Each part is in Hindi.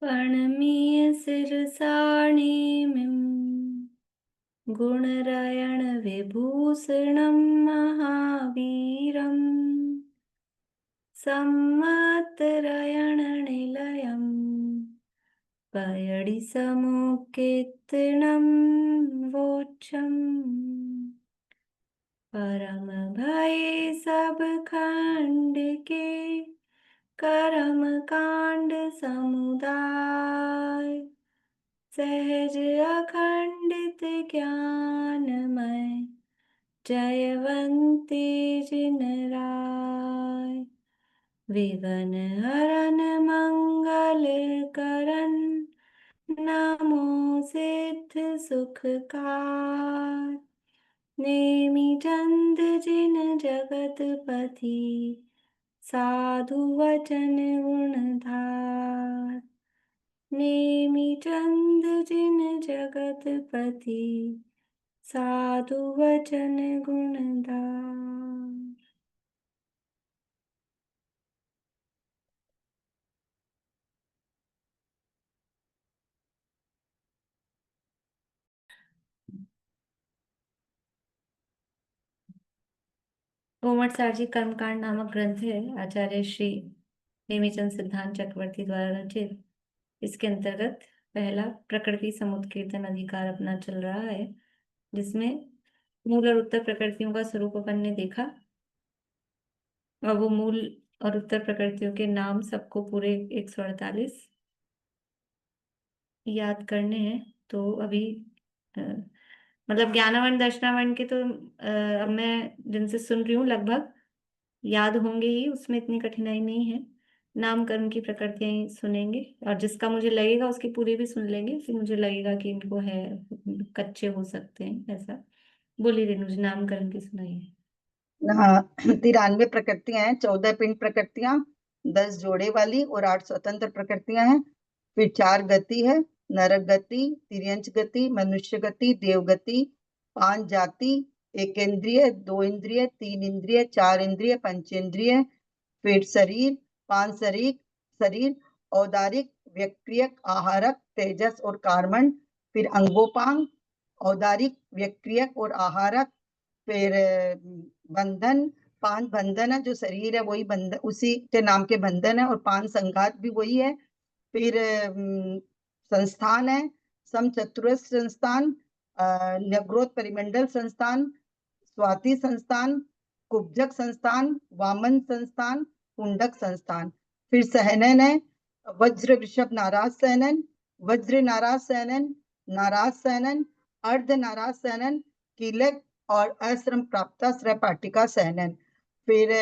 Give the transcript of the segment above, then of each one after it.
प्रणमीय शिरसाणीमिं गुणरायण विभूषणं महावीरम् सम्मतरायण निलयं पयडिसमुकीर्तनं वोच्चम् परम भय सब खंड के कर्म कांड समुदाय सहज अखंडित ज्ञानमय जयवंती जिन राय विघ्न हरन मंगल करन नमो सिद्ध सुखकार नेमि चंद जिन जगतपति साधु वचन गुणधार नेमि चंद जिन जगतपति साधु वचन गुणधार। गोमटसारजी कर्मकांड नामक ग्रंथ है आचार्य श्री नेमिचंद सिद्धांत चक्रवर्ती द्वारा रचित। इसके अंतर्गत पहला प्रकृति समुत्कीर्तन अधिकार अपना चल रहा है, जिसमें मूल और उत्तर प्रकृतियों का स्वरूप अपन ने देखा और वो मूल और उत्तर प्रकृतियों के नाम सबको पूरे 148 याद करने हैं। तो अभी मतलब ज्ञानावर्ण दर्शनावर्ण के तो अब मैं जिनसे सुन रही हूँ लगभग याद होंगे ही, उसमें इतनी कठिनाई नहीं है। नामकरण की प्रकृतियां ही सुनेंगे और जिसका मुझे लगेगा उसकी पूरी भी सुन लेंगे, फिर मुझे लगेगा कि इनको है कच्चे हो सकते हैं ऐसा। बोलिए रेणु जी, नामकरण की सुनाइए। 93 प्रकृतियां हैं, 14 पिंड प्रकृतियां, 10 जोड़े वाली और 8 स्वतंत्र प्रकृतियां हैं। फिर 4 गति है, नरक गति, तिर्यंच गति, मनुष्य गति, देव गति, 5 जाति, 1 इंद्रिय, 2 इंद्रिय, 3 इंद्रिय, 4 इंद्रिय, पंचेंद्रिय। फिर शरीर, 5 शरीर, औदारिक, व्यक्रियक, आहारक, तेजस और कार्बन। फिर अंगोपांग, औदारिक, व्यक्रियक और आहारक। फिर बंधन, 5 बंधन है, जो शरीर है वही बंधन, उसी के नाम के बंधन है, और 5 संघात भी वही है। फिर संस्थान है, समचतुरस्र संस्थान, नग्रोध परिमंडल संस्थान, स्वाति संस्थान, कुब्जक संस्थान, वामन संस्थान, कुंडक संस्थान। फिर सहनन है, वज्र वृषभ नाराज सहनन, वज्र नाराज सहनन, नाराज सहनन, अर्ध नाराज सहनन, कीलक और अश्रम प्राप्ताश्रय पाटिका सहनन। फिर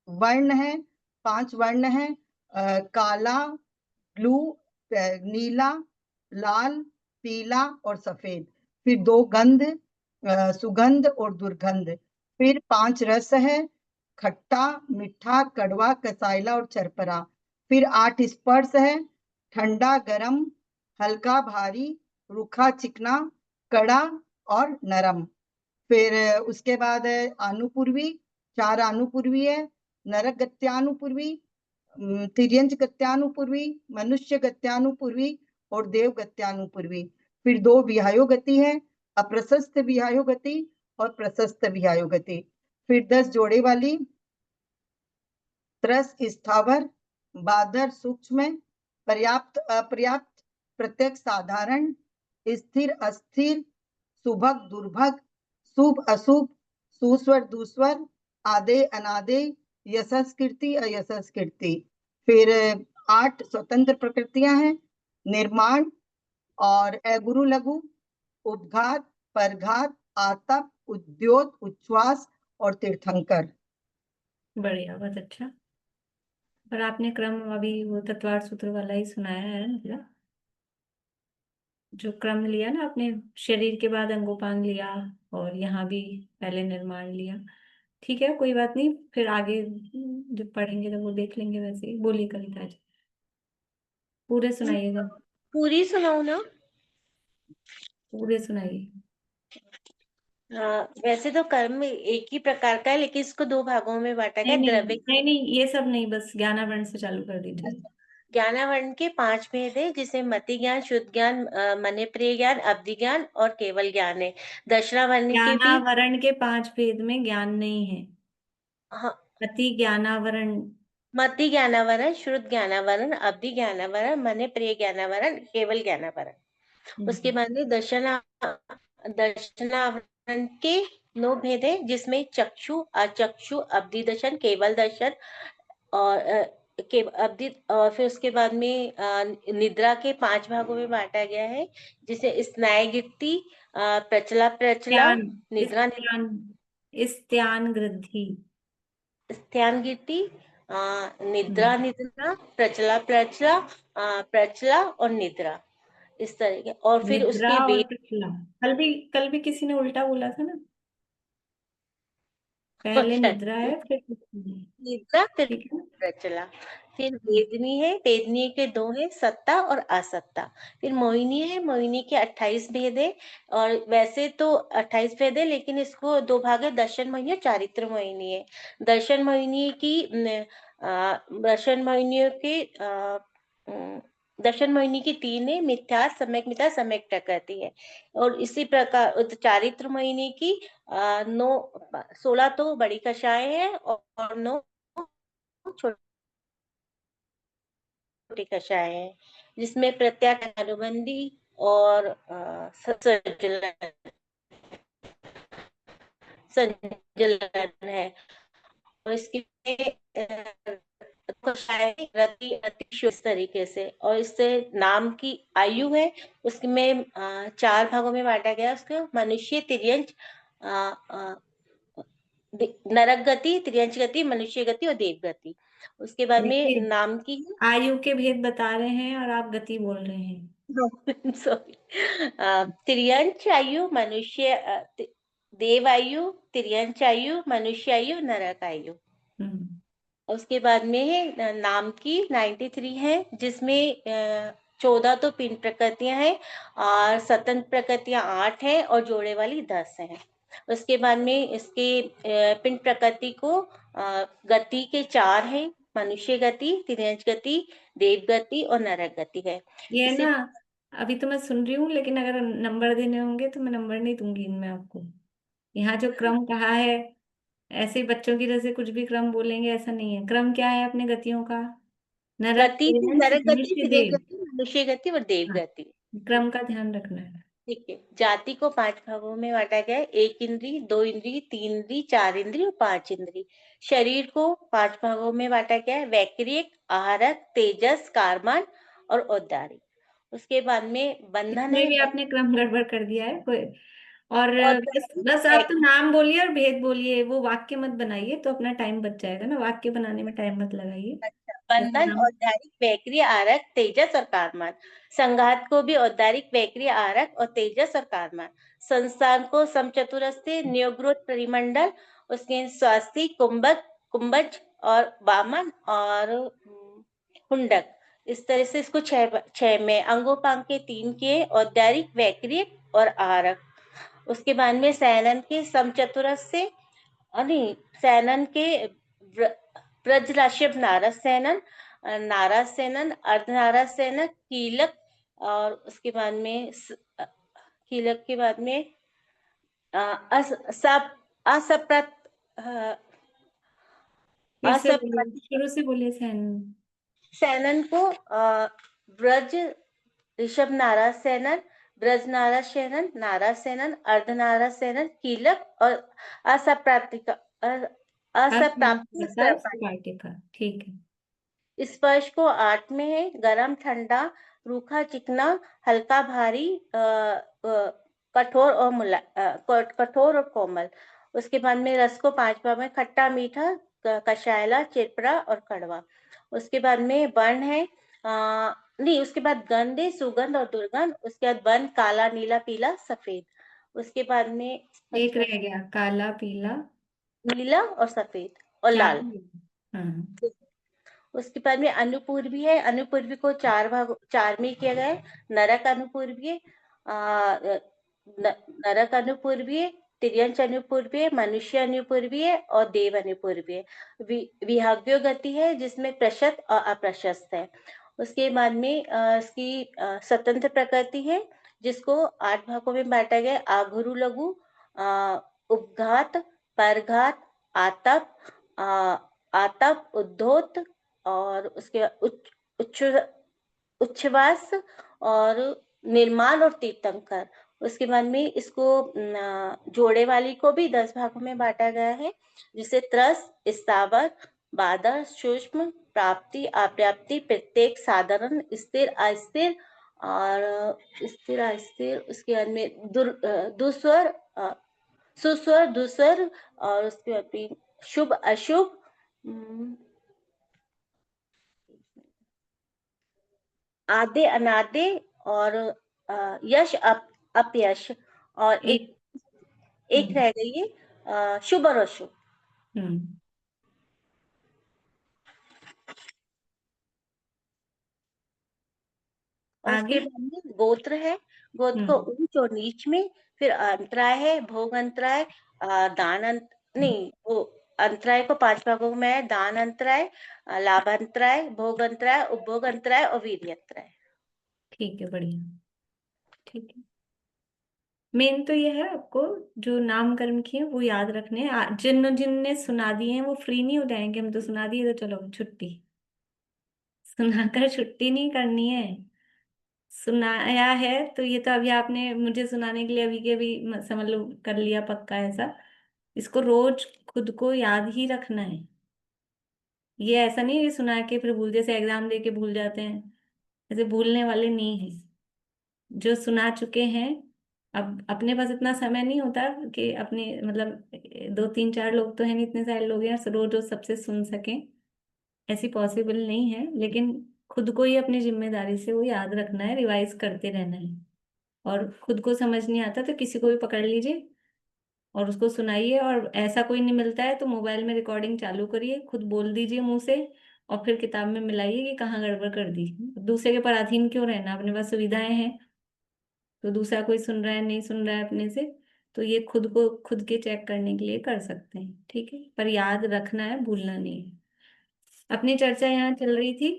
वर्ण है, 5 वर्ण है, काला, ब्लू, नीला, लाल, पीला और सफेद। फिर 2 गंध, सुगंध और दुर्गंध। फिर 5 रस है, खट्टा, मीठा, कड़वा, कसाइला और चरपरा। फिर 8 स्पर्श है, ठंडा, गरम, हल्का, भारी, रूखा, चिकना, कड़ा और नरम। फिर उसके बाद है अनुपूर्वी, 4 अनुपूर्वी है, नरक गत्यानुपूर्वी, तिर्यंच गत्यानुपूर्वी, मनुष्य गत्यानुपूर्वी और देव गत्यानुपूर्वी। फिर 2 विहायो गति है, अप्रशस्त विहायो गति और प्रशस्त विहायो गति। फिर 10 जोड़े वाली, त्रस स्थावर, बादर सूक्ष्म, पर्याप्त अपर्याप्त, प्रत्यक्ष साधारण, स्थिर अस्थिर, सुभग दुर्भग, शुभ अशुभ, सुस्वर दुस्वर, आदे अनादे, यशस कीर्ति अयशस कीर्ति। फिर 8 स्वतंत्र प्रकृतियां हैं, निर्माण और अगुरु लघु, उपघात, परघात, आतप, उद्योत, उच्छ्वास और तीर्थंकर। बढ़िया, बहुत अच्छा। पर आपने क्रम अभी वो तत्वार्थ सूत्र वाला ही सुनाया है, मतलब जो क्रम लिया ना आपने, शरीर के बाद अंगोपांग लिया और यहाँ भी पहले निर्माण लिया। ठीक है, कोई बात नहीं, फिर आगे जब पढ़ेंगे तो वो देख लेंगे। वैसे ही बोलिए कविता जी, पूरे सुनाइएगा। पूरी सुनाओ ना। पूरे सुनाइए। हाँ, वैसे तो कर्म एक ही प्रकार का है, लेकिन इसको 2 भागों में बांटा गया, नहीं नहीं द्रव्य। नहीं नहीं, ये सब नहीं, बस ज्ञानावरण से चालू कर दीजिए। ज्ञानावरण के 5 भेद है, जिसमें मति ज्ञान, शुद्ध ज्ञान, मने प्रिय ज्ञान, अवधि ज्ञान और केवल ज्ञान है। दर्शनावरण के भी ज्ञानावरण के 5 भेद में ज्ञान नहीं है। हाँ, अति ज्ञानावरण। मति ज्ञानावरण, शुद्ध ज्ञानावरण, अवधि ज्ञानावरण, मने प्रिय ज्ञानावरण, केवल ज्ञानावरण। उसके बाद में दर्शनावरण के 9 भेद है, जिसमें चक्षु, अचक्षु, अवधि दर्शन, केवल दर्शन और के अवधि, और फिर उसके बाद में निद्रा के 5 भागों में बांटा गया है, जिसे स्नायगिट्टी, प्रचला प्रचला, ध्यान। निद्रा स्त्यान। स्त्यान गृद्धि। स्त्यानगिट्टी, निद्रा हम्म। निद्रा, प्रचला प्रचला, प्रचला और निद्रा, इस तरह के। और फिर निद्रा उसके और वेद, प्रचला। कल भी किसी ने उल्टा बोला था ना। पहले अच्छा, निद्रा है फिर प्रचला है। निद्रा फिर ठीक है ना। प्रचला। फिर हम्म। वेदनी है, वेदनी के 2 है, सत्ता और असत्ता। फिर मोहिनी है, मोहिनी के 28 भेद है। और वैसे तो 28 भेद है, लेकिन इसको 2 भाग है, दर्शन मोहिनी और चारित्र मोहिनी है। दर्शन मोहिनी की दर्शन मोहिनियों के दर्शन मोहिनी की 3 है, मिथ्या, सम्यक मिथ्या, सम्यक प्रकृति है। और इसी प्रकार चारित्र मोहिनी की 16 तो बड़ी कषाय है और 9 छोटी कषाय है, जिसमें प्रत्याक, अनुबंधी और संजलन है। और इसकी कषाय रति अति इस तरीके से। और इससे नाम की आयु है, उसमें 4 भागों में बांटा गया है उसको, मनुष्य, तिर्यंच, नरक गति, त्रियंच गति, मनुष्य गति और देव गति। उसके बाद में देखिए, नाम की आयु के भेद बता रहे हैं और आप गति बोल रहे हैं। सॉरी, त्रियंच आयु, मनुष्य देव आयु, त्रियंच आयु, मनुष्य आयु, नरक आयु। हम्म। उसके बाद में है नाम की 93 है, जिसमें 14 तो पिंड प्रकृतियां हैं और स्वतंत्र प्रकृतियां 8 हैं और जोड़े वाली 10 हैं। उसके बाद में इसके पिंड प्रकृति को गति के 4 हैं, मनुष्य गति, तिर्यंच गति, देव गति और नरक गति है। ये इसे ना, अभी तो मैं सुन रही हूँ, लेकिन अगर नंबर देने होंगे तो मैं नंबर नहीं दूंगी इनमें आपको। यहाँ जो क्रम कहा है, ऐसे ही बच्चों की जैसे कुछ भी क्रम बोलेंगे, ऐसा नहीं है। क्रम क्या है अपने गतियों का? नरक, गति थी तिर्यंच, नरक गति, मनुष्य, तिर्यंच देव। गति, मनुष्य गति और देव हाँ, गति। क्रम का ध्यान रखना है। ठीक है। जाति को 5 भागों में बांटा गया है, 1 इंद्री, 2 इंद्री, 3 इंद्री, 4 इंद्री और 5 इंद्री। शरीर को 5 भागों में बांटा गया है, वैक्रियक, आहारक, तेजस, कारमान और औद्धारिक। उसके बाद में बंधन इसमें है, भी आपने क्रम गड़बड़ कर दिया है कोई। और बस औद्धारिक, बस आप तो नाम बोलिए और भेद बोलिए, वो वाक्य मत बनाइए, तो अपना टाइम बच जाएगा ना। वाक्य बनाने में टाइम मत लगाइए। अच्छा, बस बंधन, नाम। औद्धारिक, वैक्रिय, आरक, तेजस और कारमान। संघात को भी औद्धारिक, वैक्रिय, आरक और तेजस और कारमान। संस्थान को समचतुरस्र, न्योग्रोथ परिमंडल, उसके स्वास्थ्य, कुंभक, कुंभज और वामन और हुंडक। इस तरह से इसको 6 में अंगोपांग के 3 किए, औद्धारिक, वैक्रिय और आरक। उसके बाद में सैनन के समचतुरस्र, नहीं, सैनन के ब्रजराशिप, नारद सैनन, नारद सैनन, अर्धनारद सैनन, कीलक। और उसके बाद में कीलक के बाद में असप्रत फिर से बोलिए, असप्रत शुरू से बोलिए सैन। सैनन को ब्रज ऋषभ, नारद सैनन, ब्रज नारद सैनन, नारद सैनन, अर्धनारद सैनन, कीलक और असप्राप्तिका, असप्राप्ति सपाटिका, ठीक है। स्पर्श को 8 में है, गरम, ठंडा, रूखा, चिकना, हल्का, भारी, कठोर और कठोर और कोमल। उसके बाद में रस को 5 भाग में, खट्टा, मीठा, कषायला, चिरपरा और कड़वा। उसके बाद में वर्ण है, नहीं, उसके बाद गंध है, सुगंध और दुर्गंध। उसके बाद वर्ण, काला, नीला, पीला, सफेद। उसके बाद में एक अच्छा, रह गया, काला, पीला, नीला और सफेद और 4 लाल। ही है। हाँ। उसके बाद में अनुपूर्वी है, अनुपूर्वी को 4 में किया गया है। नरक अनुपूर्वी, नरक अनुपूर्वी, तिर्यंच अनुपूर्वी, मनुष्य अनुपूर्वी और देव अनुपूर्वी। विहंगो गति है, जिसमें प्रशस्त और अप्रशस्त है। उसके बाद में इसकी स्वतंत्र प्रकृति है, जिसको 8 भागों में बांटा गया है। आघुरु लघु, उपघात, परघात, आतप, आतप, उद्धोत, और उसके बाद उच्च उच्छ्वास और निर्माण और तीर्थंकर। उसके बाद में इसको जोड़े वाली को भी 10 भागों में बांटा गया है, जिसे त्रस, स्थावर, बादर, सूक्ष्म, प्राप्ति, अप्राप्ति, प्रत्येक, साधारण, स्थिर, अस्थिर और स्थिर अस्थिर। उसके बाद में दुस्वर, सुस्वर, दुस्वर, और उसके बाद में शुभ अशुभ, आदे अनादे, और यश अपयश, और एक रह गई है शुभ और अशुभ। और उसके आगे बाद में गोत्र है। गोत्र को ऊंच और नीच में, फिर अंतराय है, भोग अंतराय, नहीं, वो अंतराय को 5 भागों में है। दान अंतराय, लाभ अंतराय, भोग अंतराय, उपभोग अंतराय और वीर्य अंतराय। ठीक है, बढ़िया। ठीक है, मेन तो ये है आपको जो नाम कर्म किए वो याद रखने हैं। जिनने सुना दिए हैं वो फ्री नहीं हो जाएंगे, हम तो सुना दिए तो चलो छुट्टी। सुनाकर छुट्टी नहीं करनी है। सुनाया है तो ये तो अभी आपने मुझे सुनाने के लिए अभी के अभी समझ लो कर लिया पक्का ऐसा। इसको रोज खुद को याद ही रखना है। ये ऐसा नहीं है कि सुना के फिर भूल, जैसे एग्जाम दे के भूल जाते हैं, ऐसे भूलने वाले नहीं है। जो सुना चुके हैं, अब अपने पास इतना समय नहीं होता कि अपने मतलब 2 3 4 लोग तो हैं नहीं, इतने सारे लोग हैं रोज रोज सबसे सुन सकें, ऐसी पॉसिबल नहीं है। लेकिन खुद को ही अपनी जिम्मेदारी से वो याद रखना है, रिवाइज करते रहना है। और खुद को समझ नहीं आता तो किसी को भी पकड़ लीजिए और उसको सुनाइए। और ऐसा कोई नहीं मिलता है तो मोबाइल में रिकॉर्डिंग चालू करिए, खुद बोल दीजिए मुंह से, और फिर किताब में मिलाइए कि कहाँ गड़बड़ कर दी। दूसरे के पराधीन क्यों रहना, अपने पास सुविधाएं हैं। तो दूसरा कोई सुन रहा है नहीं सुन रहा है अपने से, तो ये खुद को खुद के चेक करने के लिए कर सकते हैं। ठीक है, पर याद रखना है, भूलना नहीं है। अपनी चर्चा यहाँ चल रही थी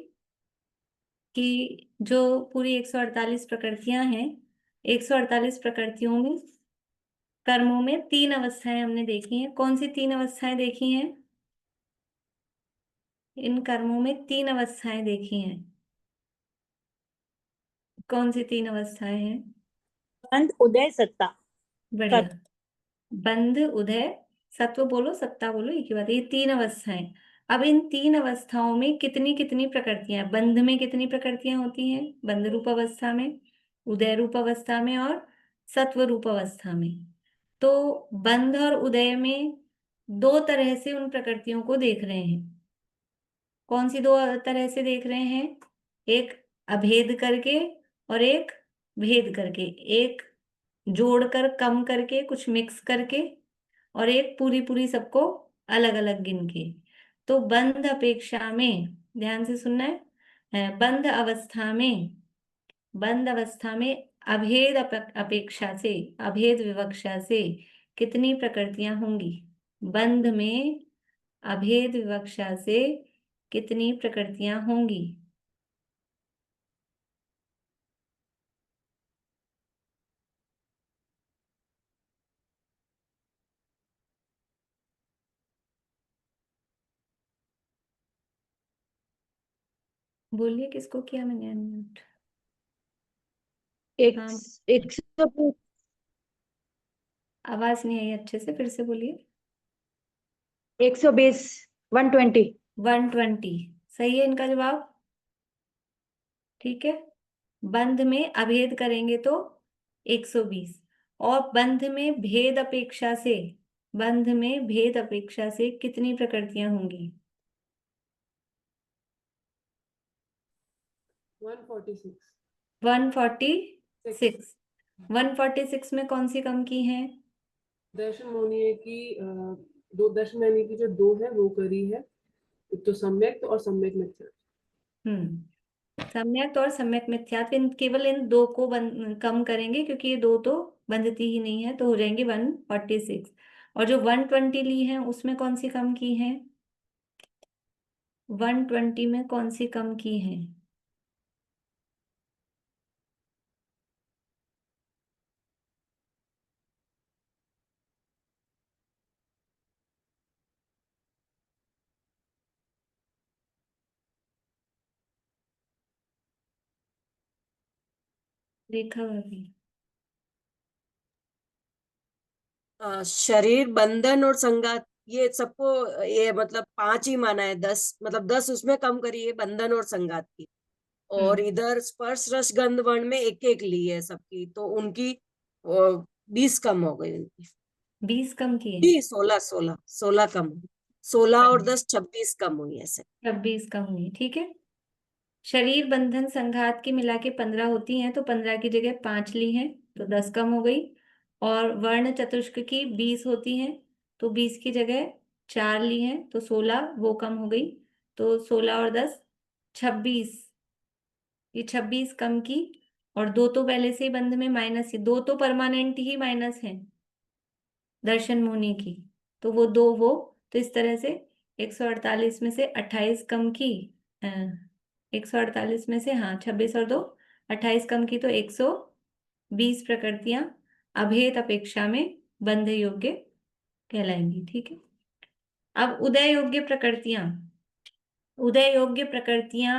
कि जो पूरी 148 प्रकृतियां हैं, 148 प्रकृतियों में कर्मों में 3 अवस्थाएं हमने देखी हैं। कौन सी 3 अवस्थाएं देखी हैं? इन कर्मों में 3 अवस्थाएं देखी हैं। कौन सी 3 अवस्थाएं हैं? बंध, उदय, सत्ता। बढ़िया। बंध, उदय, सत्व बोलो सत्ता बोलो, एक ही बात है। ये 3 अवस्थाएं। अब इन 3 अवस्थाओं में कितनी कितनी प्रकृतियां, बंध में कितनी प्रकृतियां होती हैं? बंध रूप अवस्था में, उदय रूप अवस्था में और सत्व रूप अवस्था में। तो बंध और उदय में 2 तरह से उन प्रकृतियों को देख रहे हैं। कौन सी 2 तरह से देख रहे हैं? एक अभेद करके और एक भेद करके। एक जोड़कर कम करके कुछ मिक्स करके, और एक पूरी पूरी सबको अलग अलग गिन के। तो बंध अपेक्षा में, ध्यान से सुनना है, बंध अवस्था में, बंध अवस्था में अभेद अपेक्षा से, अभेद विवक्षा से कितनी प्रकृतियां होंगी? बंध में अभेद विवक्षा से कितनी प्रकृतियां होंगी? बोलिए, किसको किया मैंने अनम्यूट? एक हाँ, 120। आवाज नहीं आई अच्छे से, फिर से बोलिए। 120, 120। 120 सही है इनका जवाब। ठीक है, बंध में अभेद करेंगे तो 120, और बंध में भेद अपेक्षा से, बंध में भेद अपेक्षा से कितनी प्रकृतियां होंगी? 146। 146। 146 में कौन सी कम की है? दर्शन मोनिए की दो, दर्शन मोनिए की जो 2 है वो करी है, एक तो सम्यक और सम्यक मिथ्या। सम्यक और सम्यक मिथ्यात्व, केवल इन 2 को कम करेंगे, क्योंकि ये 2 तो बंधती ही नहीं है, तो हो जाएंगे 146। और जो 120 ली है उसमें कौन सी कम की है? 120 में कौन सी कम की है? रेखा भाभी। शरीर बंधन और संघात, ये सबको ये मतलब 5 ही माना है, 10 मतलब 10 उसमें कम करिए बंधन और संघात की। और इधर स्पर्श रस गंध वर्ण में एक एक ली है सबकी, तो उनकी 20 कम हो गई उनकी। 20 कम किए। जी 16 कम, 16 और 10 26 कम हुई ऐसे। 26 कम हुई, ठीक है। शरीर बंधन संघात की मिला के 15 होती हैं, तो 15 की जगह 5 ली हैं, तो 10 कम हो गई। और वर्ण चतुष्क की 20 होती हैं, तो 20 की जगह 4 ली हैं, तो 16 वो कम हो गई। तो 16 और 10 26, ये 26 कम की। और दो तो पहले से ही बंध में माइनस ही, दो तो परमानेंट ही माइनस है दर्शन मुनि की, तो वो दो वो, तो इस तरह से 148 में से 28 कम की। 148 में से, हाँ, 26 और 2 28 कम की, तो 120 प्रकृतियां अभेद अपेक्षा में बंध योग्य कहलाएंगी, ठीक है। अब उदय योग्य प्रकृतियां, उदय योग्य प्रकृतियां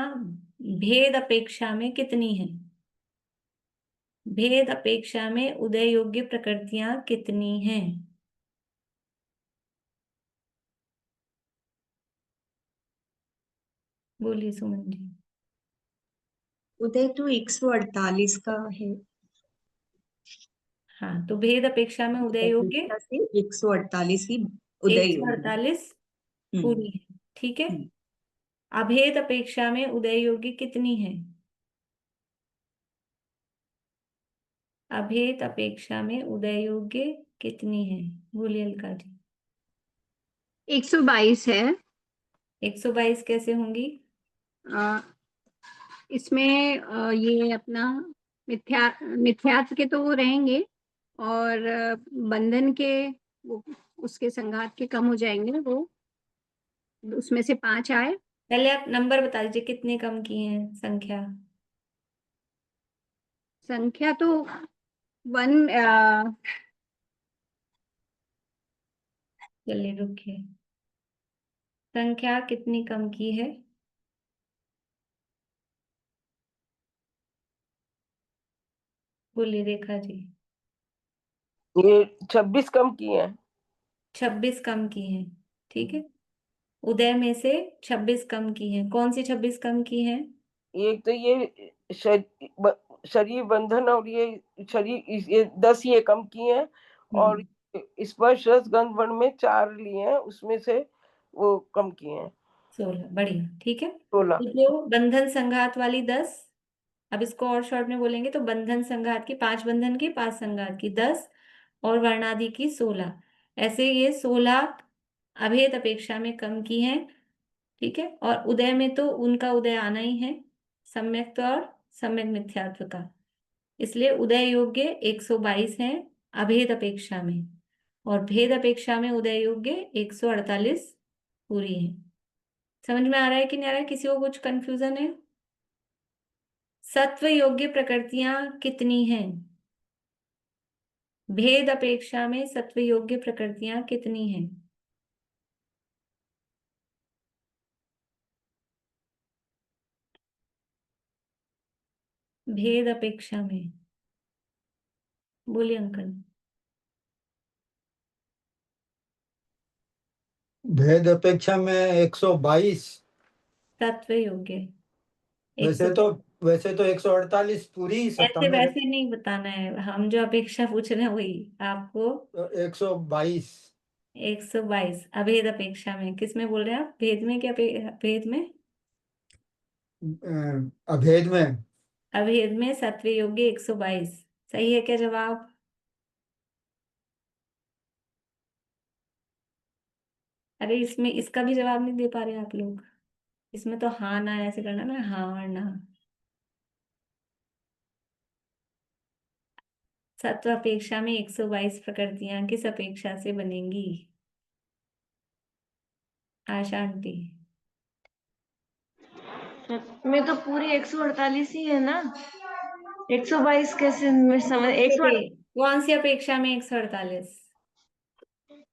भेद अपेक्षा में कितनी हैं? भेद अपेक्षा में उदय योग्य प्रकृतियां कितनी हैं? बोलिए सुमन जी। उदय तो 148 का है। हाँ, तो भेद अपेक्षा में उदय योग्य 148 ही उदय योग्य। 148 पूरी है, ठीक है। हम्म। अभेद अपेक्षा में उदय योग्य कितनी है? अभेद अपेक्षा में उदय योग्य कितनी है? बोलिए अलका जी। 122 है। 122 कैसे होंगी? अ, इसमें ये अपना मिथ्यात्व के तो वो रहेंगे, और बंधन के वो उसके संघात के कम हो जाएंगे, वो उसमें से 5 आए। पहले आप नंबर बता दीजिए, कितने कम की हैं संख्या? संख्या तो 1 चलिए रुकिए, संख्या कितनी कम की है? बोलिए रेखा जी। ये 26 कम किए हैं। 26 कम की हैं, ठीक है। उदय में से 26 कम की हैं। कौन सी 26 कम की हैं? एक तो ये शरीर बंधन, और ये शरीर, ये 10 ये कम किए हैं। और स्पर्श रस गंध वर्ण में 4 लिए हैं, उसमें से वो कम किए हैं 16, बढ़िया, ठीक है। 16। तो जो बंधन संघात वाली 10, अब इसको और शॉर्ट में बोलेंगे तो बंधन संघात की 5, बंधन की 5 संघात की 10, और वर्णादि की 16, ऐसे ये 16 अभेद अपेक्षा में कम की हैं, ठीक है। और उदय में तो उनका उदय आना ही है, सम्यक्त और सम्यक मिथ्यात्व का, इसलिए उदय योग्य 122 हैं अभेद अपेक्षा में, और भेद अपेक्षा में उदय योग्य 148 पूरी है। समझ में आ रहा है कि नहीं आ रहा है? किसी को कुछ कंफ्यूजन है? सत्व योग्य प्रकृतियां कितनी हैं? भेद अपेक्षा में सत्व योग्य प्रकृतियां कितनी हैं? भेद अपेक्षा में, बोलिए अंकल। भेद अपेक्षा में 122। सत्व योग्य वैसे 100। तो वैसे तो 148 पूरी ऐसे सत्तानवे, वैसे नहीं बताना है, हम जो अपेक्षा पूछ रहे हैं वही आपको। 122। 122 अभेद अपेक्षा में, किस में बोल रहे हैं आप? भेद में क्या? भेद में, अभेद में। अभेद में सत्व योग्य 122 सही है क्या जवाब? अरे इसमें इसका भी जवाब नहीं दे पा रहे आप लोग। इसमें तो हाँ ना ऐसे करना ना, हाँ और ना। सत्व अपेक्षा में 122 प्रकृतियां किस अपेक्षा से बनेंगी? आशा आंटी। में तो पूरी 148 ही है ना। 122 कैसे मैं समझ, 148 कौन सी अपेक्षा में 148?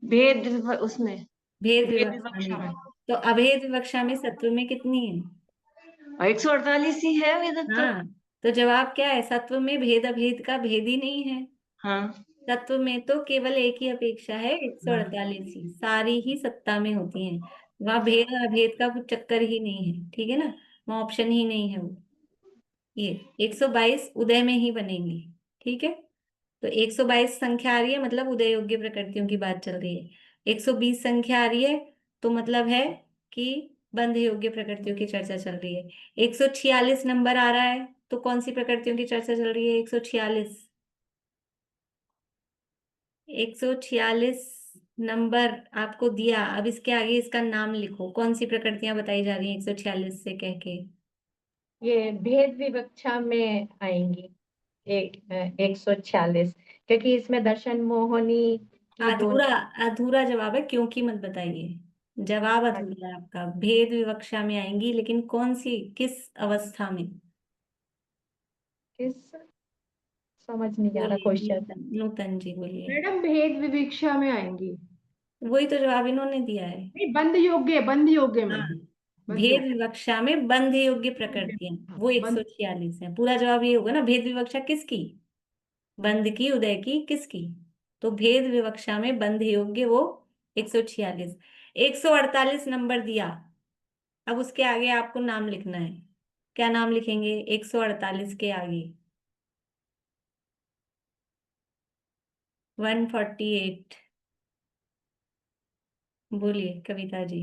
भेद उसमें, भेद भेद विवक्षा विवक्षा में। में तो अभेद विवक्षा में सत्व में कितनी है? 148 ही है इधर तो। हाँ, तो जवाब क्या है? सत्व में भेद अभेद का भेद ही नहीं है। हाँ तत्व में तो केवल एक ही अपेक्षा है, 148 ही, सारी ही सत्ता में होती हैं। वहां भेद और अभेद का कुछ चक्कर ही नहीं है, ठीक है ना, वहां ऑप्शन ही नहीं है वो। ये 122 उदय में ही बनेंगे, ठीक है। तो 122 संख्या आ रही है, मतलब उदय योग्य प्रकृतियों की बात चल रही है। 120 संख्या आ रही है, तो मतलब है कि बंध योग्य प्रकृतियों की चर्चा चल रही है। 146 नंबर आ रहा है, तो कौन सी प्रकृतियों की चर्चा चल रही है? 146, 146 नंबर आपको दिया। अब इसके आगे इसका नाम लिखो, कौन सी प्रकृतियां बताई जा रही हैं 146 से कह के? ये भेद विवक्षा में आएंगी 146, क्योंकि इसमें दर्शन मोहिनी की अधूरा, दोनों। अधूरा जवाब है, क्योंकि मत बताइए। जवाब अधूरा है आपका। भेद विवक्षा में आएंगी, लेकिन कौन सी, किस अवस्था में? किस, समझ नहीं आ रहा बोलिए क्वेश्चन। नूतन, नूतन जी बोलिए। मैडम भेद विवक्षा में आएंगी। वही तो जवाब इन्होंने दिया है। नहीं, बंद योग्य में। हाँ, बंद भेद योग्य। विवक्षा में बंध योग्य प्रकृतियां, हाँ, वो बंद। 146 है। पूरा जवाब ये होगा ना, भेद विवक्षा किसकी? बंध की, उदय की, किसकी? तो भेद विवक्षा में बंध योग्य वो 146। 148 नंबर दिया, अब उसके आगे आपको नाम लिखना है। क्या नाम लिखेंगे 148 के आगे? 148, बोलिए कविता जी।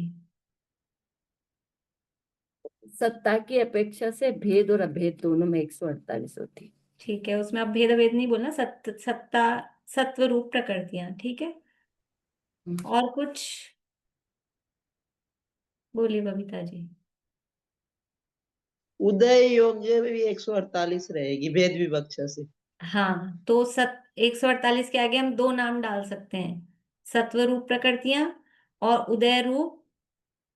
सत्ता की अपेक्षा से भेद और अभेद दोनों में 148 होती। ठीक है, उसमें आप भेद अभेद नहीं बोलना, सत्ता, सत्व रूप प्रकृतियां, ठीक है। और कुछ बोलिए बबीता जी। उदय योग्य भी 148 रहेगी भेद विवक्षा से। हाँ, तो 148 के आगे हम दो नाम डाल सकते हैं, सत्व रूप प्रकृतियां और उदय रूप,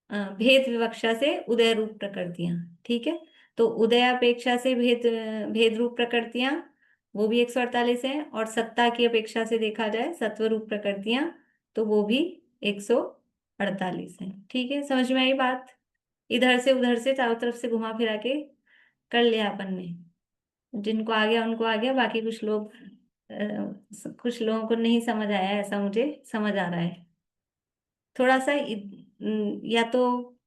भेद विवक्षा से उदय रूप प्रकृतियां, ठीक है। तो उदय अपेक्षा से भेद, भेद रूप प्रकृतियां, वो भी 148 है। और सत्ता की अपेक्षा से देखा जाए सत्व रूप प्रकृतियां, तो वो भी 148 है, ठीक है। समझ में आई बात? इधर से उधर से चारों तरफ से घुमा फिरा के कर लिया अपन ने। जिनको आ गया उनको आ गया, बाकी कुछ लोग, कुछ लोगों को नहीं समझ आया, ऐसा मुझे समझ आ रहा है। थोड़ा सा या तो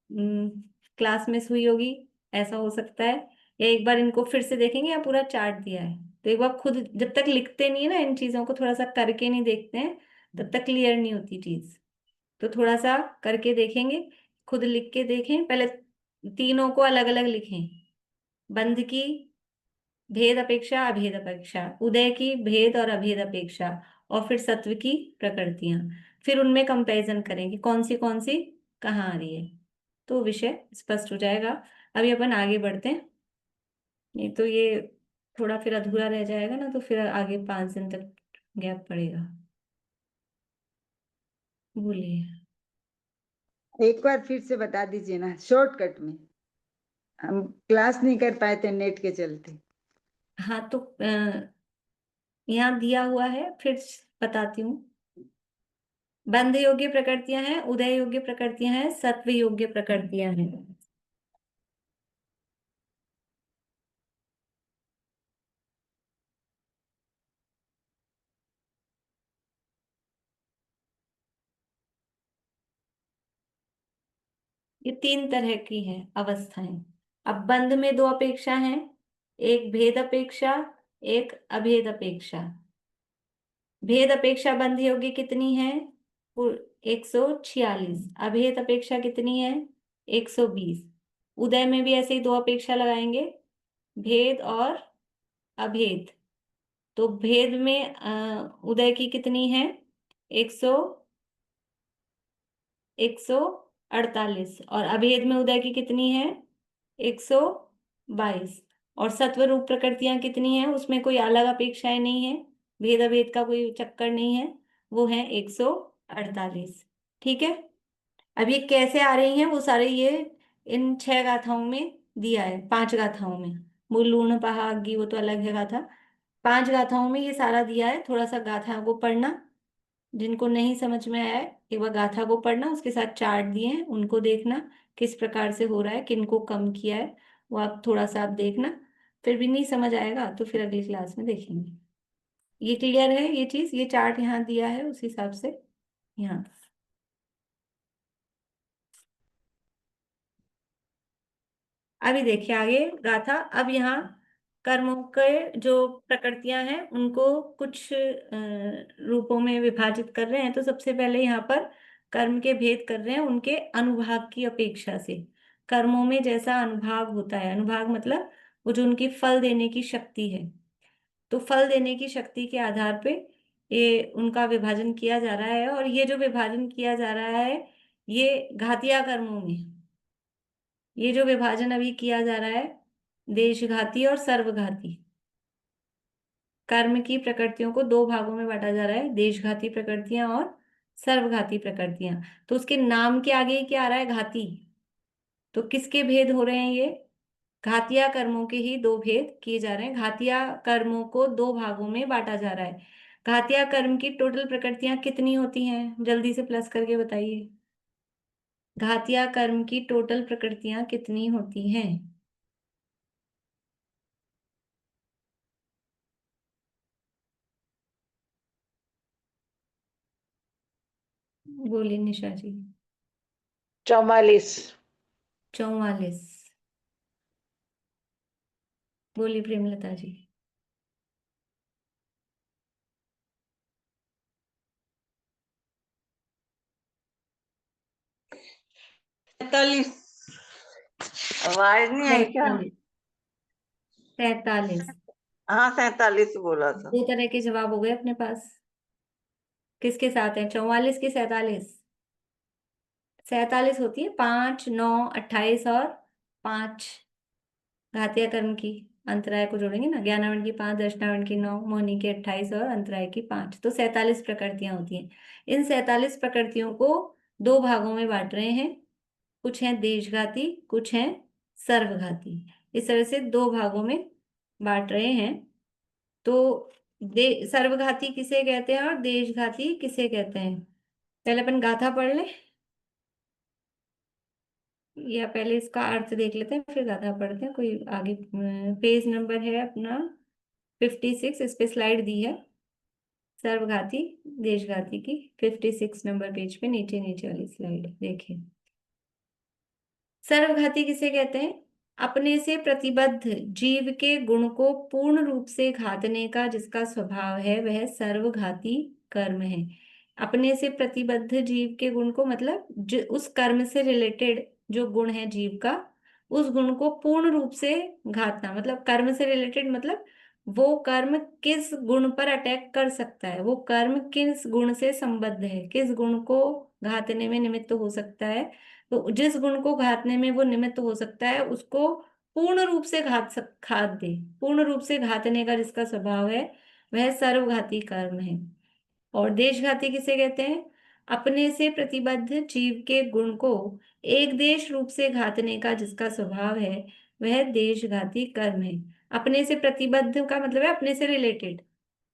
क्लास मिस हुई होगी, ऐसा हो सकता है, या एक बार इनको फिर से देखेंगे, या पूरा चार्ट दिया है तो एक बार खुद, जब तक लिखते नहीं है ना इन चीजों को, थोड़ा सा करके नहीं देखते हैं, तब तक क्लियर नहीं होती चीज। तो थोड़ा सा करके देखेंगे, खुद लिख के देखें पहले, तीनों को अलग अलग लिखें। बंध की भेद अपेक्षा, अभेद अपेक्षा, उदय की भेद और अभेद अपेक्षा, और फिर सत्व की प्रकृतियां, फिर उनमें कंपैरिजन करेंगे कौन सी कहाँ आ रही है, तो विषय स्पष्ट हो जाएगा। अभी अपन आगे बढ़ते हैं, नहीं तो ये थोड़ा फिर अधूरा रह जाएगा ना, तो फिर आगे 5 दिन तक गैप पड़ेगा। बोलिए। एक बार फिर से बता दीजिए ना, शॉर्टकट में, हम क्लास नहीं कर पाए थे नेट के चलते। हाँ, तो यहाँ दिया हुआ है, फिर बताती हूँ। बंध योग्य प्रकृतियां हैं, उदय योग्य प्रकृतियां हैं, सत्व योग्य प्रकृतियां हैं। ये 3 तरह की है अवस्थाएं। अब बंध में 2 अपेक्षा हैं, एक भेद अपेक्षा, एक अभेद अपेक्षा। भेद अपेक्षा बंध योग्य कितनी है? 146। अभेद अपेक्षा कितनी है? 120। उदय में भी ऐसे ही 2 अपेक्षा लगाएंगे, भेद और अभेद। तो भेद में उदय की कितनी है? 148। और अभेद में उदय की कितनी है? 122। और सत्व रूप प्रकृतियां कितनी है? उसमें कोई अलग अपेक्षाएं नहीं है, भेद अभेद का कोई चक्कर नहीं है, वो है 148, ठीक है। अब ये कैसे आ रही हैं वो सारे, ये इन 6 गाथाओं में दिया है, 5 गाथाओं में। मूलूण पहागी वो तो अलग है गाथा, 5 गाथाओं में ये सारा दिया है। थोड़ा सा गाथा को पढ़ना, जिनको नहीं समझ में आया है एक बार गाथा को पढ़ना, उसके साथ चार्ट दिए हैं उनको देखना, किस प्रकार से हो रहा है, किनको कम किया है, वो आप थोड़ा सा आप देखना। फिर भी नहीं समझ आएगा तो फिर अगली क्लास में देखेंगे। ये क्लियर है ये चीज, ये चार्ट यहाँ दिया है उस हिसाब से यहाँ। अभी देखिए आगे गाथा। अब यहाँ कर्मों के जो प्रकृतियां हैं उनको कुछ रूपों में विभाजित कर रहे हैं। तो सबसे पहले यहाँ पर कर्म के भेद कर रहे हैं उनके अनुभाग की अपेक्षा से। कर्मों में जैसा अनुभाग होता है, अनुभाग मतलब वो जो उनकी फल देने की शक्ति है, तो फल देने की शक्ति के आधार पे ये उनका विभाजन किया जा रहा है। और ये जो विभाजन किया जा रहा है ये घातिया कर्मों में, ये जो विभाजन अभी किया जा रहा है देशघाती और सर्वघाती कर्म की प्रकृतियों को दो भागों में बांटा जा रहा है, देशघाती प्रकृतियां और सर्वघाती प्रकृतियां। तो उसके नाम के आगे ही क्या आ रहा है? घाती। तो किसके भेद हो रहे हैं ये? घातिया कर्मों के ही दो भेद किए जा रहे हैं। घातिया कर्मों को दो भागों में बांटा जा रहा है। घातिया कर्म की टोटल प्रकृतियां कितनी होती हैं? जल्दी से प्लस करके बताइए। घातिया कर्म की टोटल प्रकृतियां कितनी होती हैं? बोलिए निशा जी। 44। 44। बोलिए प्रेमलता जी। 43। आवाज नहीं आई क्या? 47। हाँ 47 बोला था। दो तरह के जवाब हो गए अपने पास। किसके साथ है? 44 की 47? 47 होती है 5, 9, 28 और 5 घातिया कर्म की। अंतराय को जोड़ेंगे ना, ज्ञानावरण की 5, दर्शनावरण की 9, मोहिनी की 28 और अंतराय की 5, तो 47 प्रकृतियां होती हैं। इन 47 प्रकृतियों को दो भागों में बांट रहे हैं, कुछ हैं देशघाती, कुछ हैं सर्वघाती। इस तरह से दो भागों में बांट रहे हैं। तो सर्वघाती किसे कहते हैं और देशघाती किसे कहते हैं? पहले अपन गाथा पढ़ लें या पहले इसका अर्थ देख लेते हैं फिर गाथा पढ़ते हैं। कोई आगे पेज नंबर है अपना 56, इस पे स्लाइड दी है सर्वघाती देशघाती की। 56 नंबर पेज पे नीचे नीचे वाली स्लाइड देखिए। सर्वघाती किसे कहते हैं? अपने से प्रतिबद्ध जीव के गुण को पूर्ण रूप से घातने का जिसका स्वभाव है वह सर्वघाती कर्म है। अपने से प्रतिबद्ध जीव के गुण को मतलब उस कर्म से रिलेटेड जो गुण है जीव का, उस गुण को पूर्ण रूप से घातना। मतलब कर्म से रिलेटेड मतलब वो कर्म किस गुण पर अटैक कर सकता है, वो कर्म किस गुण से संबद्ध है, किस गुण को घातने में निमित्त हो सकता है। तो जिस गुण को घातने में वो निमित्त हो सकता है उसको पूर्ण रूप से घात दे। पूर्ण रूप से घातने का जिसका स्वभाव है वह सर्वघाती कर्म है। और देशघाती किसे कहते हैं? अपने से प्रतिबद्ध जीव के गुण को एक देश रूप से घातने का जिसका स्वभाव है वह देशघाती कर्म है। अपने से प्रतिबद्ध का मतलब है अपने से रिलेटेड,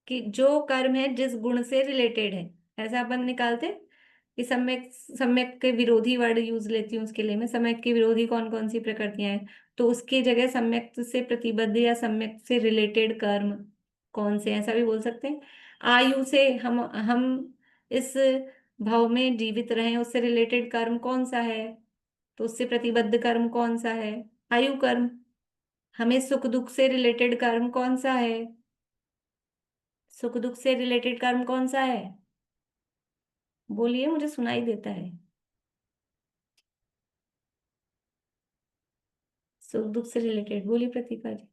कि जो कर्म है जिस गुण से रिलेटेड है। ऐसा अपन निकालते हैं कि सम्यक, सम्यक के विरोधी वर्ड यूज लेती हूँ उसके लिए मैं। सम्यक के विरोधी कौन कौन सी प्रकृतियां हैं, तो उसकी जगह सम्यक से प्रतिबद्ध या सम्यक से रिलेटेड कर्म कौन से हैं, ऐसा भी बोल सकते हैं। आयु से हम इस भाव में जीवित रहें उससे रिलेटेड कर्म कौन सा है, तो उससे प्रतिबद्ध कर्म कौन सा है? आयु कर्म। हमें सुख दुख से रिलेटेड कर्म कौन सा है? सुख दुख से रिलेटेड कर्म कौन सा है? बोलिए, मुझे सुनाई देता है। सुख दुख से रिलेटेड बोलिए प्रतिभा जी।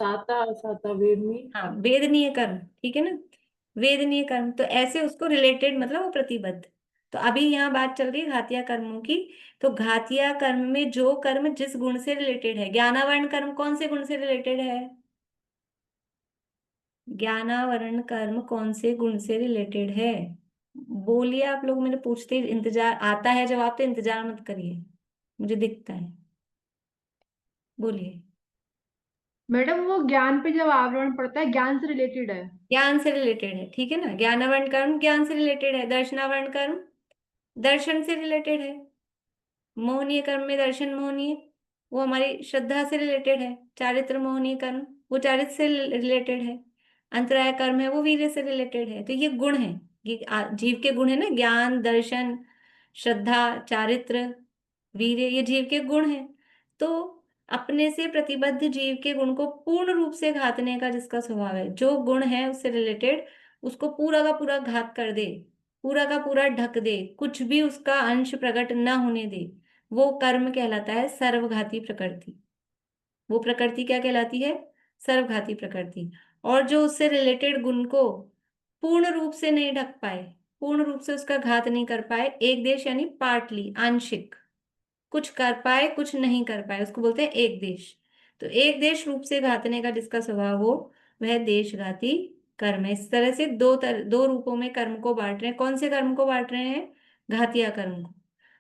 साता असाता वेदनी। हाँ, वेदनीय कर्म, ठीक है ना, वेदनीय कर्म। तो ऐसे उसको रिलेटेड मतलब वो प्रतिबद्ध। तो अभी यहाँ बात चल रही है घातिया कर्मों की। तो घातिया कर्म में जो कर्म जिस गुण से रिलेटेड है, ज्ञानावरण कर्म कौन से गुण से रिलेटेड है? ज्ञानावरण कर्म कौन से गुण से रिलेटेड है? बोलिए आप लोग, मैंने पूछते ही इंतजार आता है जवाब, तो इंतजार मत करिए, मुझे दिखता है। बोलिए। मैडम वो ज्ञान पे जब आवरण पड़ता है ज्ञान से रिलेटेड है। ज्ञान से रिलेटेड है, ठीक है ना। ज्ञानावरण कर्म ज्ञान से रिलेटेड है, दर्शनावरण कर्म दर्शन से रिलेटेड है, मोहनीय कर्म में दर्शन मोहनीय, वो हमारी श्रद्धा से रिलेटेड है। चारित्र मोहनीय कर्म वो चारित्र से रिलेटेड है। अंतराय कर्म है वो वीर्य से रिलेटेड है। तो ये गुण है, ये जीव के गुण है ना, ज्ञान, दर्शन, श्रद्धा, चारित्र, वीर्य, ये जीव के गुण हैं। तो अपने से प्रतिबद्ध जीव के गुण को पूर्ण रूप से घातने का जिसका स्वभाव है, जो गुण है उससे रिलेटेड, उसको पूरा का पूरा घात कर दे, पूरा का पूरा ढक दे, कुछ भी उसका अंश प्रकट न होने दे, वो कर्म कहलाता है सर्वघाती प्रकृति। वो प्रकृति क्या कहलाती है? सर्वघाती प्रकृति। और जो उससे रिलेटेड गुण को पूर्ण रूप से नहीं ढक पाए, पूर्ण रूप से उसका घात नहीं कर पाए, एक देश यानी पार्टली, आंशिक, कुछ कर पाए कुछ नहीं कर पाए, उसको बोलते हैं एक देश। तो एक देश रूप से घातने का जिसका स्वभाव हो वह देशघाती कर्म है। इस तरह से दो रूपों में कर्म को बांट रहे हैं। कौन से कर्म को बांट रहे हैं? घातिया कर्म को।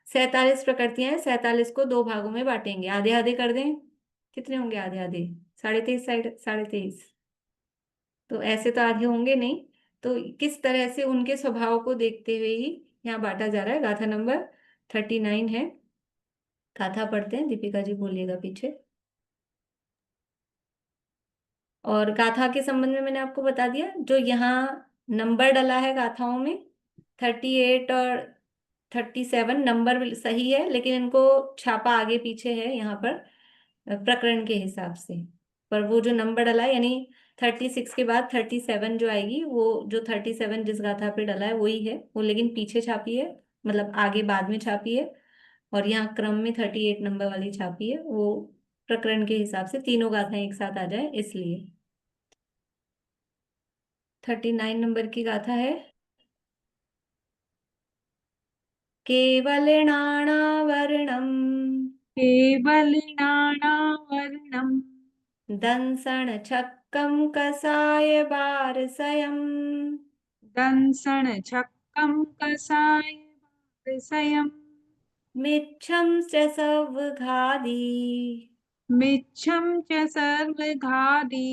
47 प्रकृतियां हैं, 47 को दो भागों में बांटेंगे, आधे आधे कर दें, कितने होंगे आधे आधे? 23.5 साइड 23.5, तो ऐसे तो आधे होंगे नहीं। तो किस तरह से उनके स्वभाव को देखते हुए ही यहाँ बांटा जा रहा है। गाथा नंबर 39 है। गाथा पढ़ते हैं, दीपिका जी बोलिएगा पीछे। और गाथा के संबंध में मैंने आपको बता दिया, जो यहाँ नंबर डला है गाथाओं में 38 और 37 नंबर सही है, लेकिन इनको छापा आगे पीछे है यहाँ पर प्रकरण के हिसाब से। पर वो जो नंबर डला है, यानी 36 के बाद 37 जो आएगी, वो जो 37 जिस गाथा पे डला है वही है वो, लेकिन पीछे छापी है, मतलब आगे बाद में छापी है। और यहाँ क्रम में 38 नंबर वाली छापी है, वो प्रकरण के हिसाब से तीनों गाथाएं एक साथ आ जाए इसलिए। 39 नंबर की गाथा है, केवलनाणावर्णम् केवलनाणावर्णम् दंसण छक्कं कसाय बारसयम् दंसण छक्कं कसाय बारसयम् मिच्छं च सवघादि मिच्छं च सर्वघादि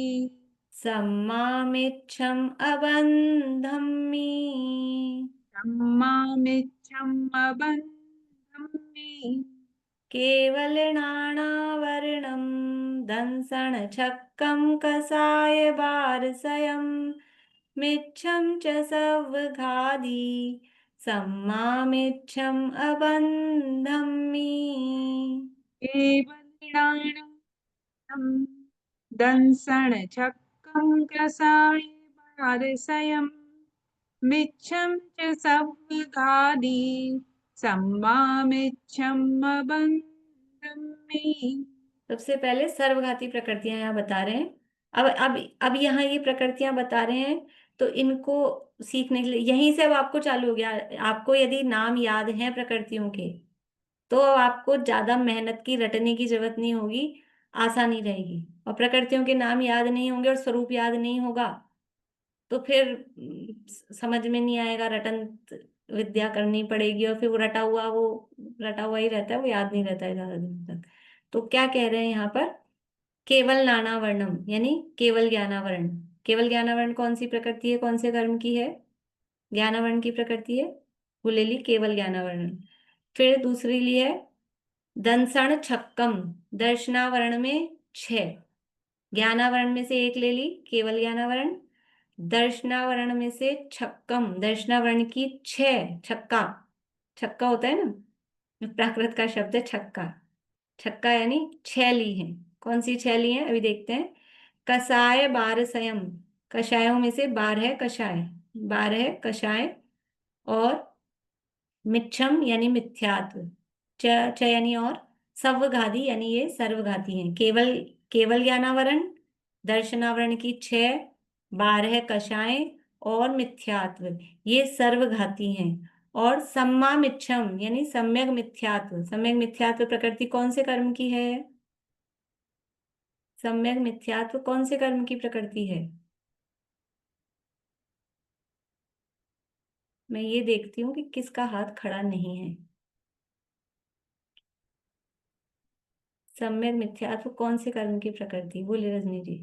सम्मामिच्छम् अबन्धम्मि सम्मामिच्छम् अबन्धम्मि केवलनाणावर्णं दंसण छक्कं कसाय बारसयम् मिच्छं च सवघादि सम्मामिच्छम् अबन्धम्मि। केवलनाणं दंसण छक्कं कसाय बारसयम् मिच्छं च सवघादि सम्मामिच्छम् अबन्धम्मि। सबसे पहले सर्वघाती प्रकृतियां यहाँ बता रहे हैं। अब यहाँ ये प्रकृतियां बता रहे हैं, तो इनको सीखने के लिए यहीं से अब आपको चालू हो गया। आपको यदि नाम याद हैं प्रकृतियों के, तो अब आपको ज्यादा मेहनत की रटने की जरूरत नहीं होगी, आसानी रहेगी। और प्रकृतियों के नाम याद नहीं होंगे और स्वरूप याद नहीं होगा, तो फिर समझ में नहीं आएगा, रटन विद्या करनी पड़ेगी, और फिर वो रटा हुआ ही रहता है, वो याद नहीं रहता है ज्यादा दिन तक। तो क्या कह रहे हैं यहाँ पर? केवल नानावर्णम यानी केवल ज्ञानावरण। केवल ज्ञानावरण कौन सी प्रकृति है, कौन से कर्म की है? ज्ञानावरण की प्रकृति है, वो ले ली केवल ज्ञानावरण। फिर दूसरी ली है दंसण छक्कम, दर्शनावरण में 6, ज्ञानावरण में से एक ले ली केवल ज्ञानावरण, दर्शनावरण में से छक्कम, दर्शनावरण की 6, छक्का, छक्का होता है ना, प्राकृत का शब्द है छक्का, छक्का यानी 6 ली हैं। कौन सी 6 ली हैं अभी देखते हैं। कसाय 12 कषायों में से 12 कषाय, 12 कषाय, और मिच्छम यानी मिथ्यात्व, च यानी और, सवघाती यानी ये सर्वघाती हैं। केवल केवल ज्ञानावरण, दर्शनावरण की 6, 12 कषाय और मिथ्यात्व, ये सर्वघाती हैं। और सम्मा मिच्छम यानी सम्यक मिथ्यात्व, सम्यक मिथ्यात्व प्रकृति कौन से कर्म की है? सम्यक मिथ्यात्व कौन से कर्म की प्रकृति है? मैं ये देखती हूँ कि किसका हाथ खड़ा नहीं है। सम्यक मिथ्यात्व कौन से कर्म की प्रकृति? बोले रजनी जी।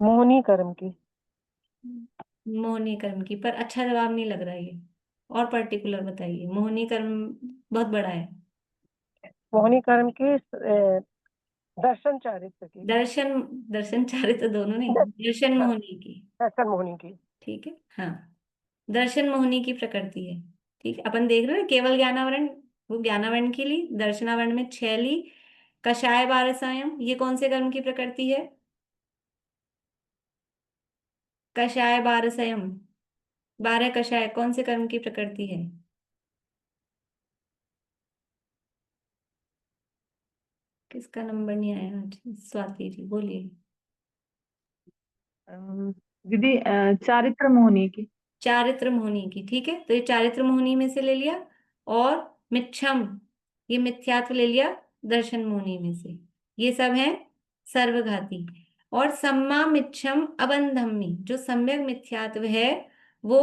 मोहनी कर्म की। मोहनी कर्म की, पर अच्छा जवाब नहीं लग रहा ये, और पर्टिकुलर बताइए। मोहनी कर्म बहुत बड़ा है। मोहिनी कर्म की दर्शन चारित्र की। दर्शन चारित्र दोनों नहीं, दर्शन हाँ, मोहनी की। दर्शन मोहिनी की। ठीक है, हाँ, दर्शन मोहनी की प्रकृति है। ठीक है, अपन देख रहे हैं केवल ज्ञानावरण, वो ज्ञानावरण की ली, दर्शनावरण में 6 ली। कषाय बारसायम, ये कौन से कर्म की प्रकृति है? कषाय बारसायम, 12 कषाय कौन से कर्म की प्रकृति है? किसका नंबर नहीं आया आज? स्वाति जी बोलिए। दीदी चारित्र मोहनी की। चारित्र मोहनी की, ठीक है, तो ये चारित्र मोहनी में से ले लिया। और मिच्छम, ये मिथ्यात्व ले लिया दर्शन मोहनी में से। ये सब है सर्वघाती। और सम्मा मिच्छम अबंधम्मी, जो सम्यक मिथ्यात्व है वो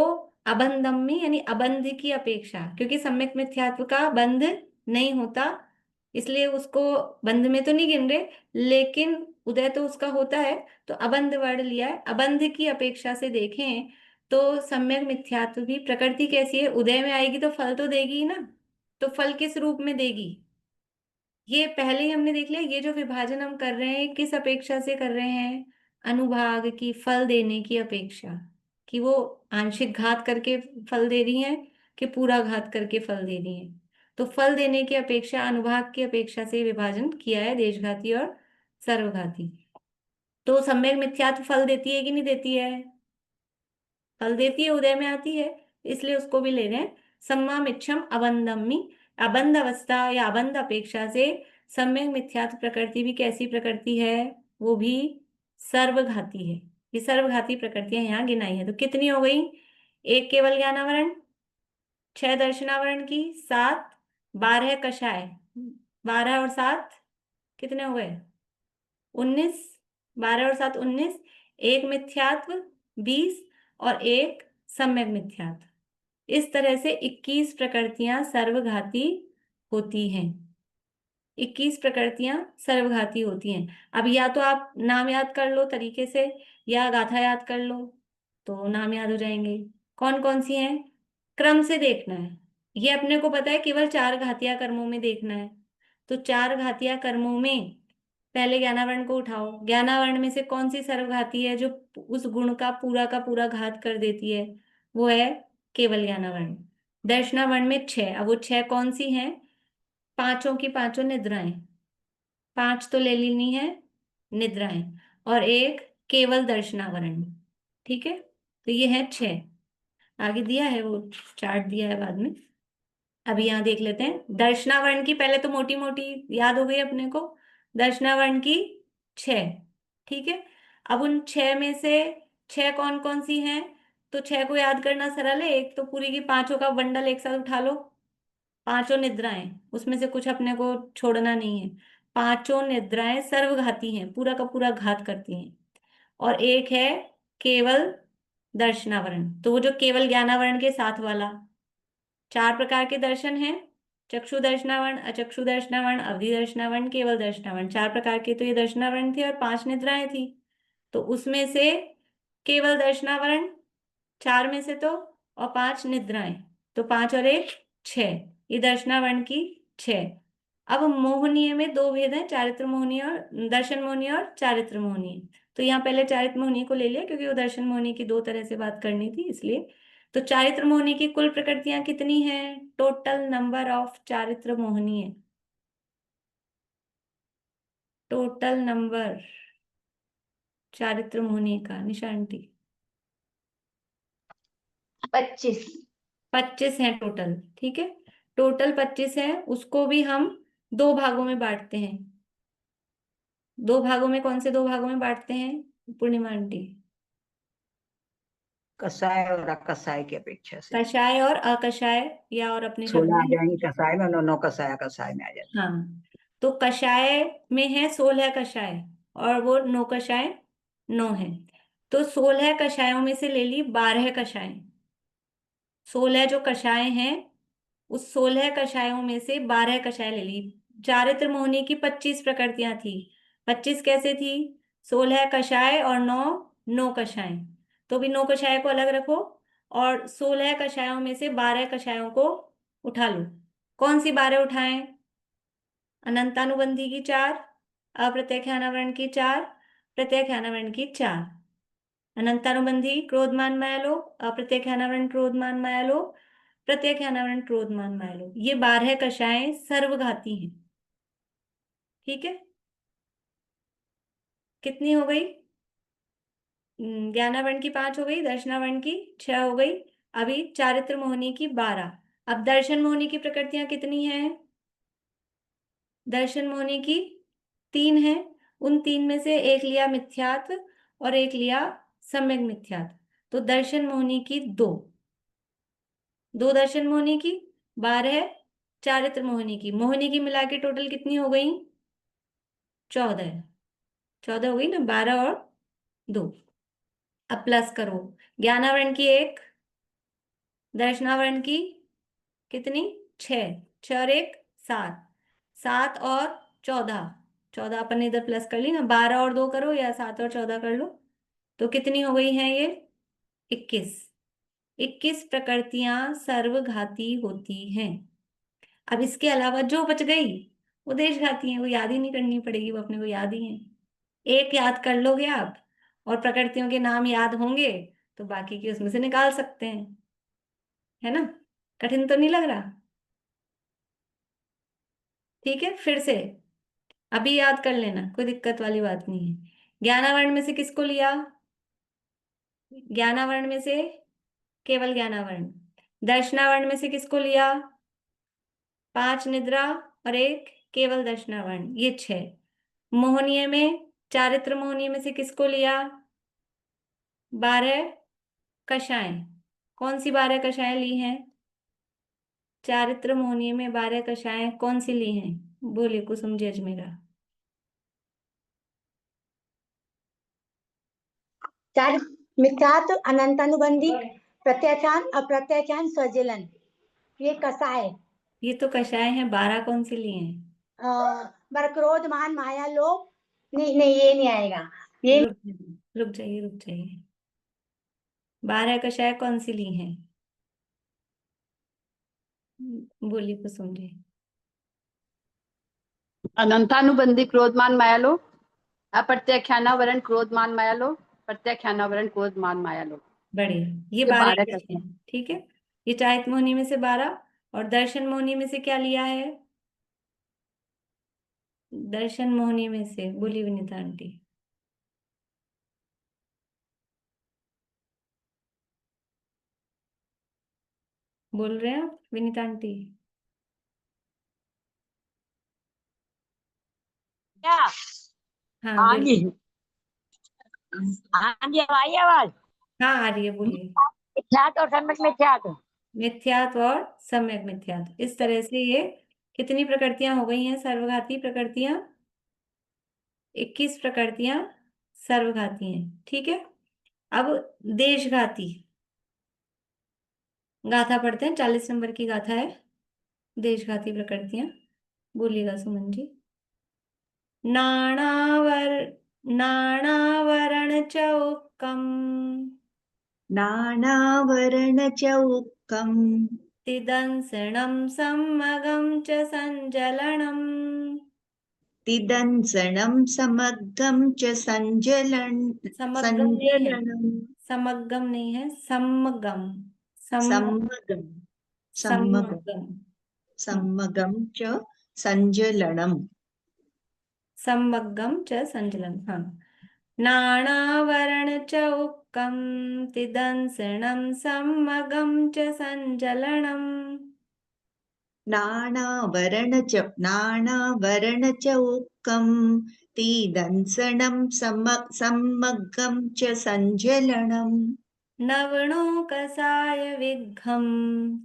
अबंधम्मी यानी अबंध की अपेक्षा, क्योंकि सम्यक मिथ्यात्व का बंध नहीं होता, इसलिए उसको बंध में तो नहीं गिन रहे, लेकिन उदय तो उसका होता है, तो अबंध वर्ड लिया है। अबंध की अपेक्षा से देखें तो सम्यक मिथ्यात्व भी प्रकृति कैसी है? उदय में आएगी तो फल तो देगी ही ना, तो फल किस रूप में देगी? ये पहले ही हमने देख लिया, ये जो विभाजन हम कर रहे हैं किस अपेक्षा से कर रहे हैं? अनुभाग की, फल देने की अपेक्षा, कि वो आंशिक घात करके फल दे रही हैं कि पूरा घात करके फल दे रही हैं। तो फल देने की अपेक्षा, अनुभाग की अपेक्षा से विभाजन किया है देशघाती और सर्वघाती। तो सम्यक मिथ्यात्व फल देती है कि नहीं देती है? फल देती है, उदय में आती है, इसलिए उसको भी ले रहे हैं। सम्मा मिच्छम अबंधम्मी, अबंध अवस्था या अबंध अपेक्षा से सम्यक मिथ्यात्व प्रकृति भी कैसी प्रकृति है? वो भी सर्वघाती है। ये सर्वघाती प्रकृतियां यहाँ गिनाई है, तो कितनी हो गई? 1 केवल ज्ञानावरण, 6 दर्शनावरण की, 7 12 कषाय, 12 और 7 कितने हो गए? 19, 12 और 7 19, 1 मिथ्यात्व 20 और 1 सम्यक मिथ्यात्व। इस तरह से 21 प्रकृतियां सर्वघाती होती हैं। 21 प्रकृतियां सर्वघाती होती हैं। अब या तो आप नाम याद कर लो तरीके से, या गाथा याद कर लो, तो नाम याद हो जाएंगे। कौन कौन सी हैं? क्रम से देखना है, ये अपने को पता है, केवल 4 घातिया कर्मों में देखना है। तो 4 घातिया कर्मों में पहले ज्ञानावरण को उठाओ, ज्ञानावरण में से कौन सी सर्वघाती है जो उस गुण का पूरा घात कर देती है? वो है केवल ज्ञानावरण। दर्शनावरण में 6, अब वो 6 कौन सी हैं? पांचों की पांचों निद्राएं, 5 तो ले लेनी है निद्राएं, और 1 केवल दर्शनावरण। ठीक है, तो ये है 6। आगे दिया है, वो चार्ट दिया है बाद में। अभी यहाँ देख लेते हैं दर्शनावरण की, पहले तो मोटी मोटी याद हो गई अपने को। दर्शनावरण की 6, ठीक है। अब उन 6 में से 6 कौन कौन सी हैं? तो 6 को याद करना सरल है, एक तो पूरी की पांचों का बंडल एक साथ उठा लो, पांचों निद्राएं, उसमें से कुछ अपने को छोड़ना नहीं है। पांचों निद्राएं सर्वघाती हैं, पूरा का पूरा घात करती हैं। और एक है केवल दर्शनावरण, तो वो जो केवल ज्ञानावरण के साथ वाला। 4 प्रकार के दर्शन हैं, चक्षु दर्शनावरण, अचक्षु दर्शनावरण, अवधि दर्शनावरण, केवल दर्शनावरण। 4 प्रकार के तो ये दर्शनावरण थे, और 5 निद्राएं थी। तो उसमें से केवल दर्शनावरण 4 में से तो, और 5 निद्राएं, तो 5 और 1 6, ये दर्शनावरण की 6। अब मोहनीय में 2 भेद हैं, चारित्र मोहनीय और दर्शन मोहनीय और चारित्र मोहनीय। तो यहाँ पहले चारित्र मोहनीय को ले लिया, क्योंकि वो दर्शन मोहनीय की 2 तरह से बात करनी थी इसलिए। तो चारित्र मोहनीय की कुल प्रकृतियां कितनी हैं? टोटल नंबर ऑफ चारित्र मोहनीय, टोटल नंबर चारित्र मोहनीय का, निशा आंटी 25। 25 है टोटल, ठीक है। टोटल 25 है, उसको भी हम 2 भागों में बांटते हैं। 2 भागों में, कौन से 2 भागों में बांटते हैं पूर्णिमा आंटी? कसाय और अकसाय की अपेक्षा से कषाय और अकषाय, या और अपने शब्द 16 आ में। जाएंगे कसाय में, 9 कसाय कसाय में आ जाएंगे। हाँ, तो कषाय में है 16 कषाय, और वो 9 कषाय 9 है। तो 16 कषायों में से ले ली 12 कषाय। 16 जो कषाय हैं, उस 16 कषायों में से 12 कषाय ले ली। चारित्र मोहनी की 25 प्रकृतियां थी। 25 कैसे थी? 16 कषाय और 9 कषाय। तो भी 9 कषाय को अलग रखो, और 16 कषायों में से 12 कषायों को उठा लो। कौन सी 12 उठाएं? अनंतानुबंधी की 4, अप्रत्याख्यानावरण की 4, प्रत्याख्यानावरण की 4। अनंतानुबंधी क्रोधमान मायालोप, अप्रत्याख्यानावरण क्रोधमान मायालोप, प्रत्याख्यानावरण क्रोधमान मायालोप। ये 12 कषाएं सर्वघाती हैं। ठीक है, कितनी हो गई? ज्ञानावरण की 5 हो गई, दर्शनावरण की 6 हो गई, अभी चारित्र मोहिनी की 12। अब दर्शन मोहिनी की प्रकृतियां कितनी हैं? दर्शन मोहिनी की 3 है। उन 3 में से एक लिया मिथ्यात्व और एक लिया सम्यक मिथ्यात्व, तो दर्शन मोहिनी की 2 दर्शन मोहिनी की, 12 चारित्र मोहिनी की। मोहिनी की मिला के टोटल कितनी हो गई? 14 हो गई ना, 12 और 2। अब प्लस करो, ज्ञानावरण की 1, दर्शनावरण की कितनी? 6, 6 और 1 7, 7 और 14, 14 अपन ने इधर प्लस कर ली ना, 12 और 2 करो या 7 और 14 कर लो, तो कितनी हो गई है ये? 21। 21 प्रकृतियां सर्वघाती होती हैं। अब इसके अलावा जो बच गई वो देशघाती है, वो याद ही नहीं करनी पड़ेगी, वो अपने को याद ही है। एक याद कर लोगे आप और प्रकृतियों के नाम याद होंगे तो बाकी की उसमें से निकाल सकते हैं, है ना? कठिन तो नहीं लग रहा? ठीक है, फिर से अभी याद कर लेना, कोई दिक्कत वाली बात नहीं है। ज्ञानावरण में से किसको लिया? ज्ञानावरण में से केवल ज्ञानावरण। दर्शनावरण में से किसको लिया? 5 निद्रा और 1 केवल दर्शनावरण, ये 6। मोहनीय में, चारित्र मोहनीय में से किसको लिया? 12 कषाएं। कौन सी 12 कषाएं ली हैं? चारित्र मोहनीय में 12 कषाएं कौन सी ली हैं? बोलिए कुसुम जी अजमेरा। चार मिथ्यात्व, अनंतानुबंधी, प्रत्याख्यान, अप्रत्याख्यान, स्वजलन, ये कषाय। ये तो कषाय हैं, 12 कौन सी ली हैं? क्रोध मान माया लोभ, नहीं नहीं ये नहीं आएगा ये। रुक जाइए, रुक जाइए। 12 कषाय कौन सी ली हैं? बोलिए कुसुम जी। अनंतानुबंधी क्रोधमान मायालोभ, अप्रत्याख्यानावरण क्रोधमान मायालोभ, प्रत्याख्यानावरण क्रोधमान मायालोभ। बढ़िया, ये 12 12 कषाय, ठीक है। ये चारित्र मोहिनी में से 12 और दर्शन मोहिनी में से क्या लिया है? दर्शन मोहिनी में से बोली विनीता आंटी। बोल रहे हैं आप विनीता आंटी? क्या? हाँ हाँ जी, बोलिए। हाँ जी, अब आई आवाज? हाँ आ रही है, बोलिए। मिथ्यात्व और सम्यक मिथ्यात्व। मिथ्यात्व और सम्यक मिथ्यात्व, इस तरह से ये कितनी प्रकृतियां हो गई हैं सर्वघाती प्रकृतियां? 21 प्रकृतियां सर्वघाती हैं, ठीक है। अब देशघाती गाथा पढ़ते हैं, 40 नंबर की गाथा है, देशघाती प्रकृतियां। बोलिएगा सुमन जी। नाणावर नाणावरण चौकम, नानावरणचौकम्, तिदंसनं सम्मगं च संजलनम्, तिदंसनं समग्गं च समग्गम नहीं है, संजलनम्, समग्गम नहीं है, सम्मगम, सम्मगं सम्मगं सम्मगम, सम्मगं च संजलनम्। सम्मग्गम च संजलनम्, हाँ। नाणावरण चौकम, तिदंसनं सम्मगं च संजलनम्। नानावरणचौकम्, तिदंसनं सम्मग्गं च संजलनम्। नवणोकसाय विघ्घं,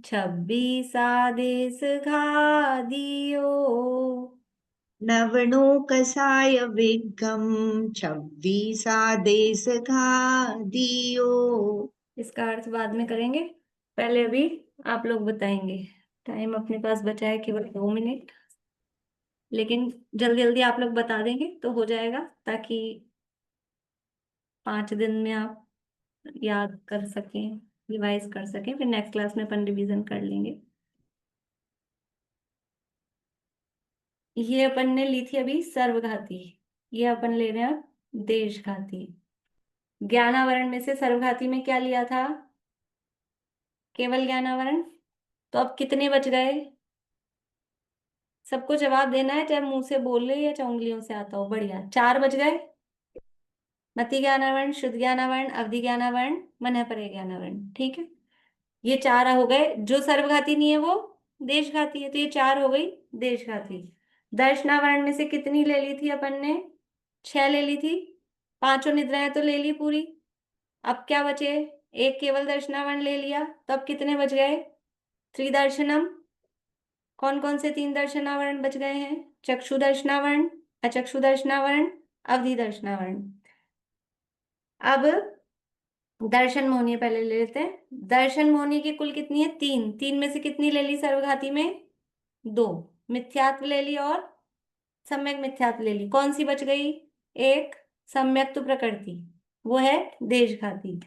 26 आदेश घादियो, नवणोकसाय विघ्घं, 26 आदेश घादियो। इसका अर्थ बाद में करेंगे, पहले अभी आप लोग बताएंगे। टाइम अपने पास बचा है केवल 2 मिनट, लेकिन जल्दी जल्दी आप लोग बता देंगे तो हो जाएगा, ताकि 5 दिन में आप याद कर सकें, रिवाइज कर सकें, फिर नेक्स्ट क्लास में अपन रिवीजन कर लेंगे। ये अपन ने ली थी अभी सर्वघाती, ये अपन ले रहे हैं अब देशघाती। ज्ञानावरण में से सर्वघाती में क्या लिया था? केवल ज्ञानावरण। तो अब कितने बच गए? सबको जवाब देना है, चाहे मुंह से बोल ले या चाहे उंगलियों से आता हो। बढ़िया, 4 बच गए। मति ज्ञानावरण, शुद्ध ज्ञानावरण, अवधि ज्ञानावरण, मनःपरे ज्ञानावरण। ठीक है, ये 4 हो गए। जो सर्वघाती नहीं है वो देशघाती है, तो ये 4 हो गई देशघाती। दर्शनावरण में से कितनी ले ली थी अपन ने? 6 ले ली थी। 5 निद्राएं तो ले ली पूरी। अब क्या बचे? एक केवल दर्शनावरण ले लिया, तो अब कितने बच गए? त्रिदर्शनम। कौन कौन से 3 दर्शनावरण बच गए हैं? चक्षु दर्शनावरण, अचक्षु दर्शनावरण, अवधि दर्शनावरण। अब दर्शन मोहनी पहले ले लेते हैं। दर्शन मोहनी की कुल कितनी है? 3। 3 में से कितनी ले ली सर्वघाती में? 2। मिथ्यात्व ले ली और सम्यक मिथ्यात्व ले ली। कौन सी बच गई? एक सम्यक प्रकृति, वो है देशघाती।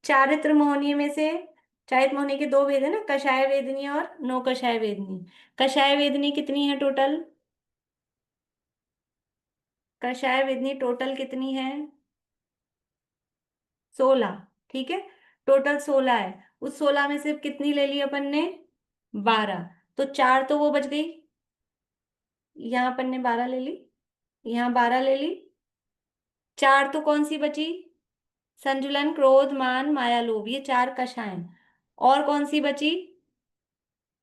चारित्र मोहनी में से, चारित्र मोहनी के 2 भेद है ना, कषाय वेदनी और नो कषाय वेदनी। कषाय वेदनी कितनी है टोटल? कषाय वेदनी टोटल कितनी है? 16। ठीक है, टोटल 16 है। उस 16 में से कितनी ले ली अपन ने? 12। तो 4 तो वो बच गई, यहाँ अपन ने 12 ले ली, यहाँ 12 ले ली। 4 तो कौन सी बची? संजुलन, क्रोध, मान, माया, लोभ, ये 4 कषाएं। और कौन सी बची?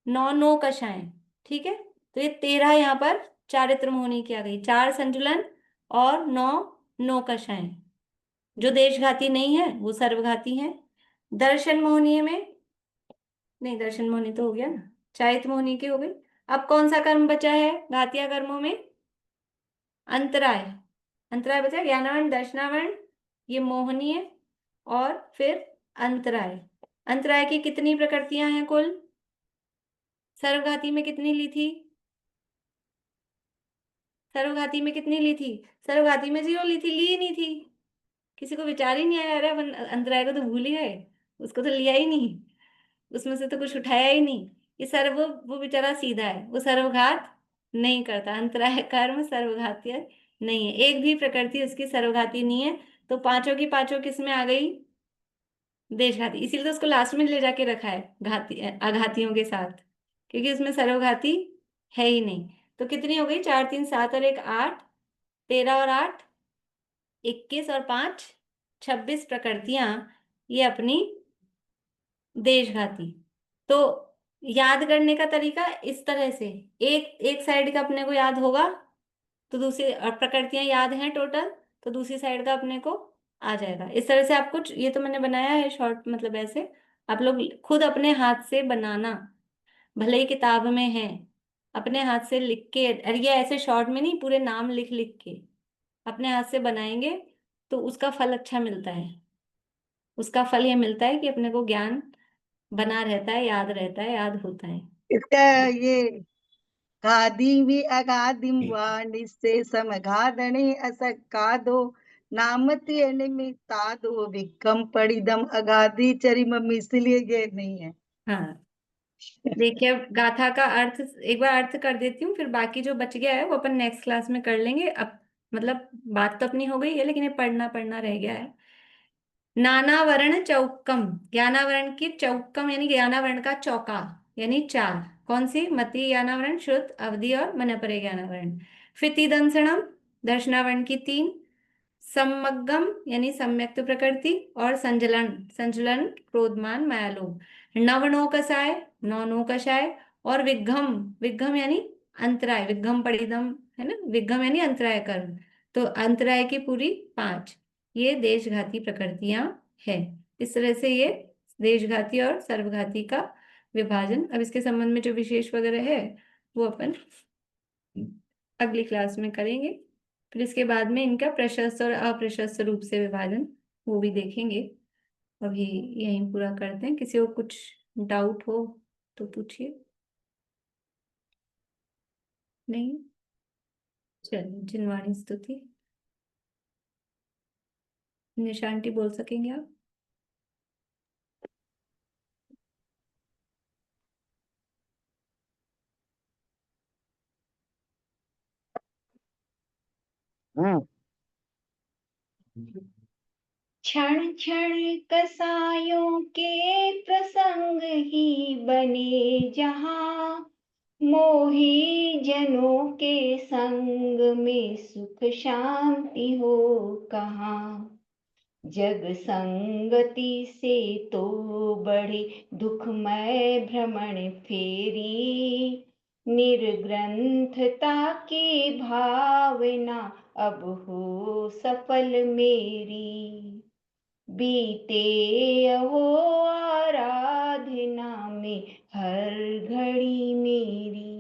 9 नो कषाएं। ठीक है, तो ये 13 यहाँ पर चारित्र मोहनी की आ गई। 4 संजुलन और 9 नो कषाएं। जो देशघाती नहीं है वो सर्वघाती है। दर्शन मोहनी में नहीं, दर्शन मोहनी तो हो गया ना, चारित्र मोहनी की हो गई। अब कौन सा कर्म बचा है घातिया कर्मों में? अंतराय। अंतराय बचा, ज्ञानावरण, दर्शनावरण, ये मोहनी है, और फिर अंतराय। अंतराय की कितनी प्रकृतियां हैं कुल? सर्वघाती में कितनी ली थी? सर्वघाती में कितनी ली थी? सर्वघाती में 0 ली थी, ली ही नहीं थी। किसी को विचार ही नहीं आया, अरे अपन अंतराय को तो भूल ही गए, उसको तो लिया ही नहीं, उसमें से तो कुछ उठाया ही नहीं। ये सर्व, वो बेचारा सीधा है, वो सर्वघात नहीं करता। अंतराय कर्म सर्वघाती नहीं है, एक भी प्रकृति उसकी सर्वघाती नहीं है। तो पांचों की पांचों किस में आ गई? देशघाती। इसीलिए तो उसको लास्ट में ले जाके रखा है घाती आघातियों के साथ, क्योंकि उसमें सर्वघाती है ही नहीं। तो कितनी हो गई? 4 3 7 और 1 8, 13 और 8 21 और 5 26 प्रकृतियां ये अपनी देशघाती। तो याद करने का तरीका इस तरह से, एक एक साइड का अपने को याद होगा तो दूसरी प्रकृतियां याद हैं टोटल, तो दूसरी साइड का अपने को आ जाएगा। इस तरह से आपको, ये तो मैंने बनाया है शॉर्ट, मतलब ऐसे आप लोग खुद अपने हाथ से बनाना, भले ही किताब में है, अपने हाथ से लिख के, अरे ये ऐसे शॉर्ट में नहीं, पूरे नाम लिख लिख के अपने हाथ से बनाएंगे तो उसका फल अच्छा मिलता है। उसका फल ये मिलता है कि अपने को ज्ञान बना रहता है, याद रहता है, याद होता है। इसका ये खादीवि अगाधिम वाणिसे समगाधने असकादो नामति अनिमितादो विक्रम पड़िदम अगाधि चरिम, इसलिए ये नहीं है। हाँ, देखिए अब गाथा का अर्थ एक बार अर्थ कर देती हूँ, फिर बाकी जो बच गया है वो अपन नेक्स्ट क्लास में कर लेंगे। अब मतलब बात तो अपनी हो गई है, लेकिन ये पढ़ना पढ़ना रह गया है। नानावरण चौक्कम, ज्ञानावरण की चौक्कम यानी ज्ञानावरण का चौका, यानी 4। कौन सी? मति ज्ञानावरण, शुद्ध, अवधि और मनःपरे ज्ञानावरण। फिर तिदंसनम, दर्शनावरण की 3। सम्मग्गम यानी सम्यक्त प्रकृति, और संजलन, संचलन, क्रोधमान, मायालोभ। नवनो कषाय, नौनो कषाय, और विघ्घम, विघ्घम यानी अंतराय, विघ्घम पड़िदम है ना, विघ्घम यानी अंतराय कर्म। तो अंतराय की पूरी 5, ये देशघाती प्रकृतियां है। इस तरह से ये देशघाती और सर्वघाती का विभाजन। अब इसके संबंध में जो विशेष वगैरह है वो अपन अगली क्लास में करेंगे। फिर इसके बाद में इनका प्रशस्त और अप्रशस्त रूप से विभाजन, वो भी देखेंगे। अभी यहीं पूरा करते हैं, किसी को कुछ डाउट हो तो पूछिए। नहीं, चलिए, जिनवाणी स्तुति निशांटी बोल सकेंगे आप? क्षण क्षण कसायों के प्रसंग ही बने जहाँ, मोही जनों के संग में सुख शांति हो कहाँ। जग संगति से तो बड़े दुखमय भ्रमण फेरी, निर्ग्रंथता की भावना अब हो सफल मेरी। बीते अहो आराधना में हर घड़ी मेरी।